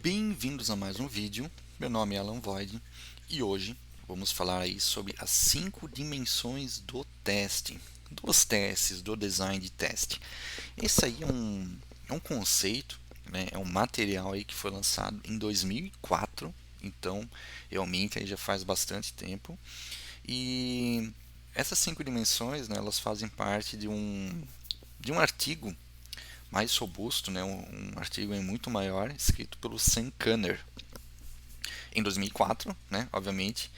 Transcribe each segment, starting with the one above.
Bem-vindos a mais um vídeo. Meu nome é Alan Void e hoje vamos falar aí sobre as 5 dimensões do teste, dos testes, do design de teste. Esse aí é um conceito, né? É um material aí que foi lançado em 2004, então realmente aí já faz bastante tempo. E essas 5 dimensões, né, elas fazem parte de um artigo mais robusto, né, um artigo muito maior, escrito pelo Sam Kanner em 2004, né, obviamente,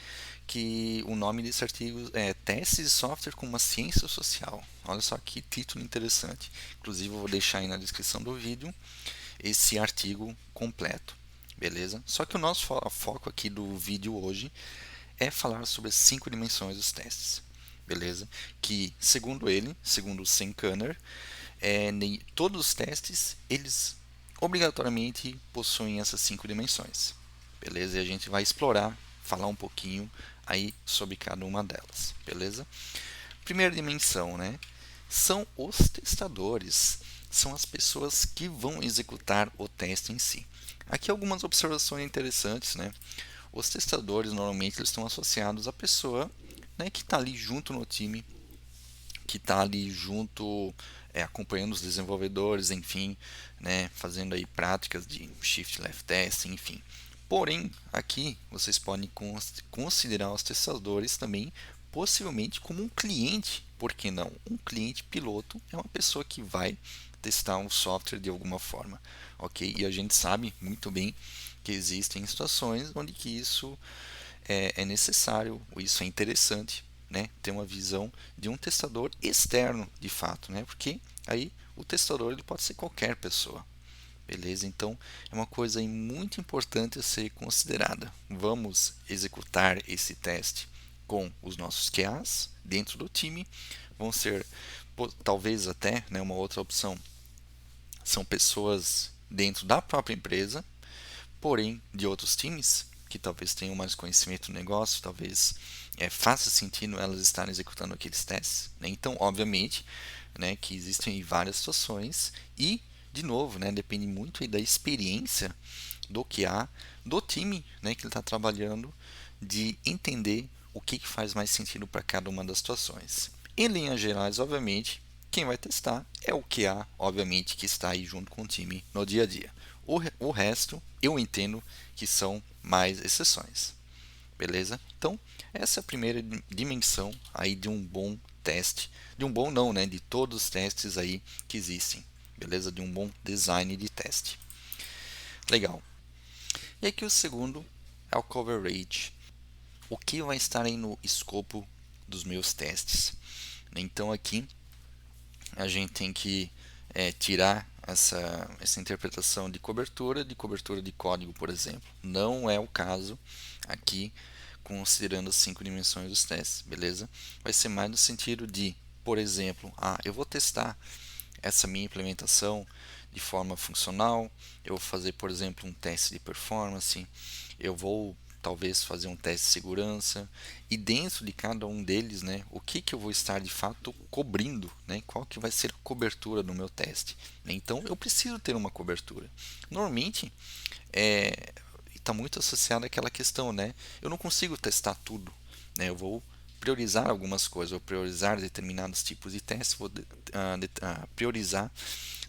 que o nome desse artigo é Testes de Software como uma Ciência Social. Olha só que título interessante. Inclusive, eu vou deixar aí na descrição do vídeo esse artigo completo, beleza? Só que o nosso foco aqui do vídeo hoje é falar sobre as 5 dimensões dos testes, beleza? Que, segundo ele, segundo o Sam Kanner, todos os testes, eles obrigatoriamente possuem essas 5 dimensões, beleza? E a gente vai explorar, falar um pouquinho aí sobre cada uma delas, beleza? Primeira dimensão, né? São os testadores, são as pessoas que vão executar o teste em si. Aqui algumas observações interessantes, né? Os testadores normalmente eles estão associados à pessoa, né, que está ali junto no time, que está ali junto, acompanhando os desenvolvedores, enfim, né, fazendo aí práticas de shift left testing, enfim. Porém, aqui vocês podem considerar os testadores também possivelmente como um cliente, por que não? Um cliente piloto é uma pessoa que vai testar um software de alguma forma, ok? E a gente sabe muito bem que existem situações onde que isso é necessário, isso é interessante, né, ter uma visão de um testador externo de fato, né, porque aí o testador ele pode ser qualquer pessoa, beleza? Então é uma coisa aí muito importante a ser considerada. Vamos executar esse teste com os nossos QAs dentro do time, vão ser talvez até, né, uma outra opção, são pessoas dentro da própria empresa, porém de outros times que talvez tenham mais conhecimento do negócio, talvez faça sentido elas estarem executando aqueles testes, né? Então, obviamente, né, que existem várias situações e, de novo, né, depende muito aí da experiência do QA, do time, né, que ele está trabalhando, de entender o que faz mais sentido para cada uma das situações. Em linhas gerais, obviamente, quem vai testar é o QA, obviamente, que está aí junto com o time no dia a dia. O resto eu entendo que são mais exceções, beleza? Então, essa é a primeira dimensão aí de um bom teste, de um bom não, né? De todos os testes aí que existem, beleza? De um bom design de teste. Legal. E aqui o segundo é o coverage. O que vai estar aí no escopo dos meus testes? Então aqui a gente tem que tirar essa interpretação de cobertura de código, por exemplo. Não é o caso aqui, considerando as 5 dimensões dos testes, beleza? Vai ser mais no sentido de, por exemplo, eu vou testar essa minha implementação de forma funcional, eu vou fazer, por exemplo, um teste de performance, eu vou talvez fazer um teste de segurança e dentro de cada um deles, né, o que que eu vou estar de fato cobrindo, né, qual que vai ser a cobertura do meu teste. Então eu preciso ter uma cobertura. Normalmente está muito associado àquela questão, né, eu não consigo testar tudo, né, eu vou priorizar algumas coisas, vou priorizar determinados tipos de testes, vou priorizar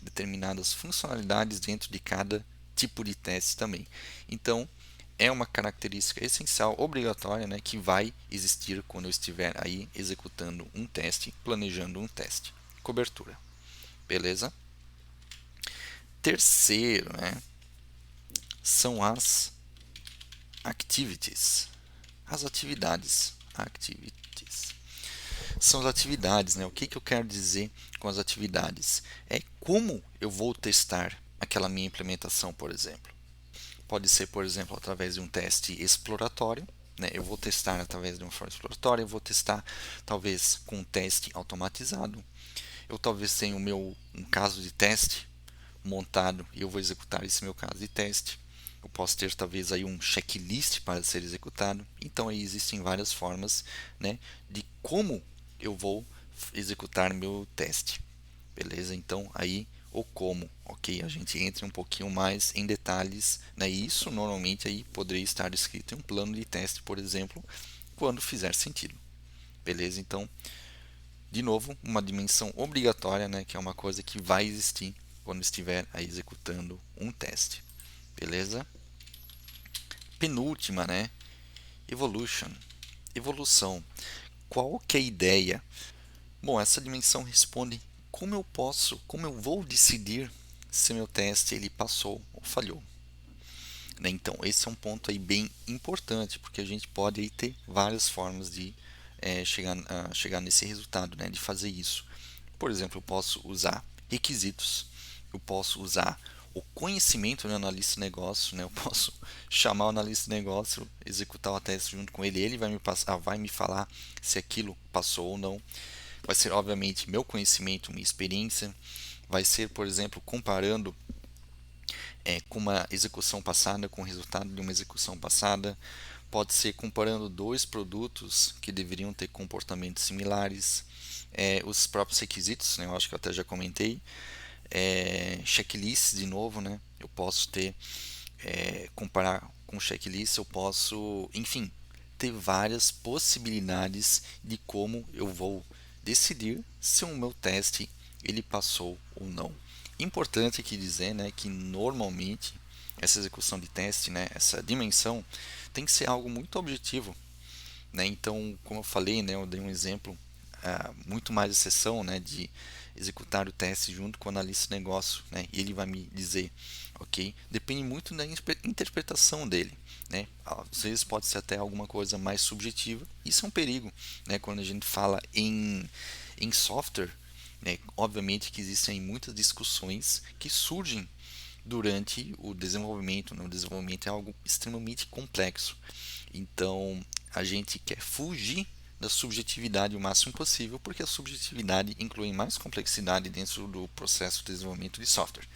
determinadas funcionalidades dentro de cada tipo de teste também. Então, é uma característica essencial, obrigatória, né, que vai existir quando eu estiver aí executando um teste, planejando um teste. Cobertura, beleza? Terceiro, né, são as activities, as atividades, activities. São as atividades, né? O que eu quero dizer com as atividades? É como eu vou testar aquela minha implementação, por exemplo. Pode ser, por exemplo, através de um teste exploratório, né? Eu vou testar através de uma forma exploratória, eu vou testar talvez com um teste automatizado. Eu talvez tenha um caso de teste montado e eu vou executar esse meu caso de teste. Eu posso ter talvez aí um checklist para ser executado. Então aí existem várias formas, né, de como eu vou executar meu teste. Beleza? Então aí o como, ok? A gente entra um pouquinho mais em detalhes, né? E isso normalmente aí poderia estar escrito em um plano de teste, por exemplo, quando fizer sentido, beleza? Então, de novo, uma dimensão obrigatória, né? Que é uma coisa que vai existir quando estiver aí executando um teste, beleza? Penúltima, né? Evolution, evolução. Qual que é a ideia? Bom, essa dimensão responde como eu vou decidir se meu teste ele passou ou falhou, né? Então, esse é um ponto aí bem importante, porque a gente pode aí ter várias formas de chegar nesse resultado, né? De fazer isso. Por exemplo, eu posso usar requisitos, eu posso usar o conhecimento do analista de negócio, né? Eu posso chamar o analista de negócio, executar o teste junto com ele, ele vai me passar, vai me falar se aquilo passou ou não. Vai ser, obviamente, meu conhecimento, minha experiência. Vai ser, por exemplo, comparando com uma execução passada, com o resultado de uma execução passada. Pode ser comparando dois produtos que deveriam ter comportamentos similares. Os próprios requisitos, né, eu acho que eu até já comentei. Checklists, de novo, né, eu posso ter, comparar com checklist, eu posso, enfim, ter várias possibilidades de como eu vou decidir se o meu teste ele passou ou não. Importante aqui dizer, né, que normalmente essa execução de teste, né, essa dimensão tem que ser algo muito objetivo, né? Então, como eu falei, né, eu dei um exemplo muito mais exceção, né, de executar o teste junto com o analista de negócio, né, e ele vai me dizer, ok? Depende muito da interpretação dele, né? Às vezes pode ser até alguma coisa mais subjetiva. Isso é um perigo, né? Quando a gente fala em software, né? Obviamente que existem muitas discussões que surgem durante o desenvolvimento, né? O desenvolvimento é algo extremamente complexo. Então, a gente quer fugir da subjetividade o máximo possível, porque a subjetividade inclui mais complexidade dentro do processo de desenvolvimento de software.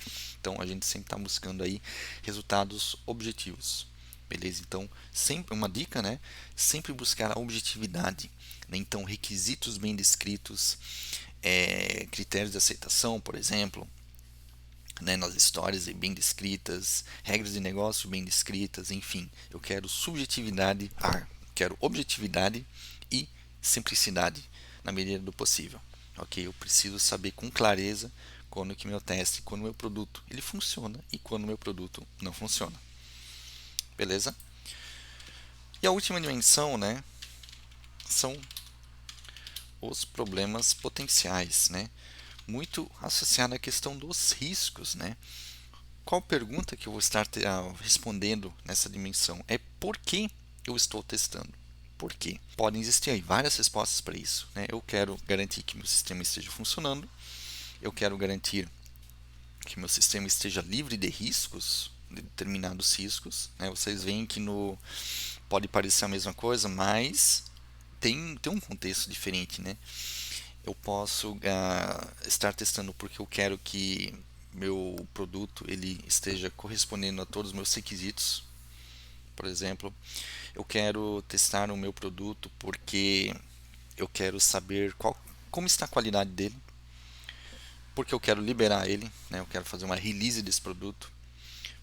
Então, a gente sempre está buscando aí resultados objetivos. Beleza? Então, sempre uma dica, né? Sempre buscar a objetividade, né? Então, requisitos bem descritos, critérios de aceitação, por exemplo, né, nas histórias bem descritas, regras de negócio bem descritas, enfim, eu quero subjetividade, quero objetividade e simplicidade na medida do possível. Ok, eu preciso saber com clareza quando que meu teste, quando meu produto ele funciona e quando meu produto não funciona. Beleza? E a última dimensão, né, são os problemas potenciais, né? Muito associado à questão dos riscos, né? Qual pergunta que eu vou estar respondendo nessa dimensão? É por que eu estou testando? Por quê? Podem existir aí várias respostas para isso, né? Eu quero garantir que meu sistema esteja funcionando, eu quero garantir que meu sistema esteja livre de riscos, de determinados riscos, né? Vocês veem que pode parecer a mesma coisa, mas tem um contexto diferente, né? Eu posso estar testando porque eu quero que meu produto ele esteja correspondendo a todos os meus requisitos. Por exemplo, eu quero testar o meu produto porque eu quero saber como está a qualidade dele, porque eu quero liberar ele, né? Eu quero fazer uma release desse produto,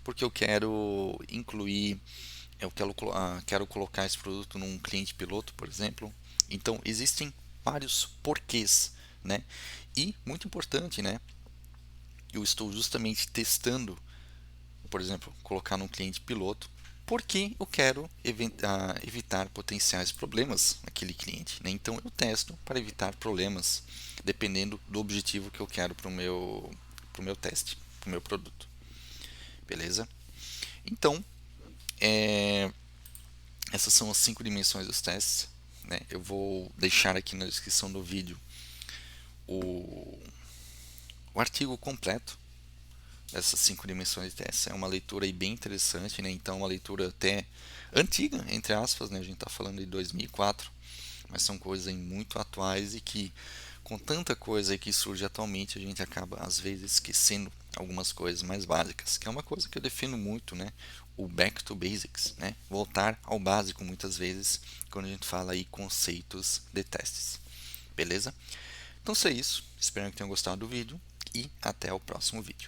porque eu quero incluir, quero colocar esse produto num cliente piloto, por exemplo. Então existem vários porquês, né? E muito importante, né? Eu estou justamente testando, por exemplo, colocar num cliente piloto, porque eu quero evitar potenciais problemas naquele cliente, né? Então eu testo para evitar problemas, dependendo do objetivo que eu quero para o meu teste, para o meu produto. Beleza? Então, essas são as 5 dimensões dos testes, né? Eu vou deixar aqui na descrição do vídeo o, o artigo completo dessas 5 dimensões de testes. É uma leitura aí bem interessante, né? Então, uma leitura até antiga, entre aspas, né? A gente está falando de 2004, mas são coisas aí muito atuais e que, com tanta coisa aí que surge atualmente, a gente acaba às vezes esquecendo algumas coisas mais básicas, que é uma coisa que eu defendo muito, né? O back to basics, né? Voltar ao básico muitas vezes quando a gente fala aí conceitos de testes. Beleza? Então, é isso. Espero que tenham gostado do vídeo. e até o próximo vídeo.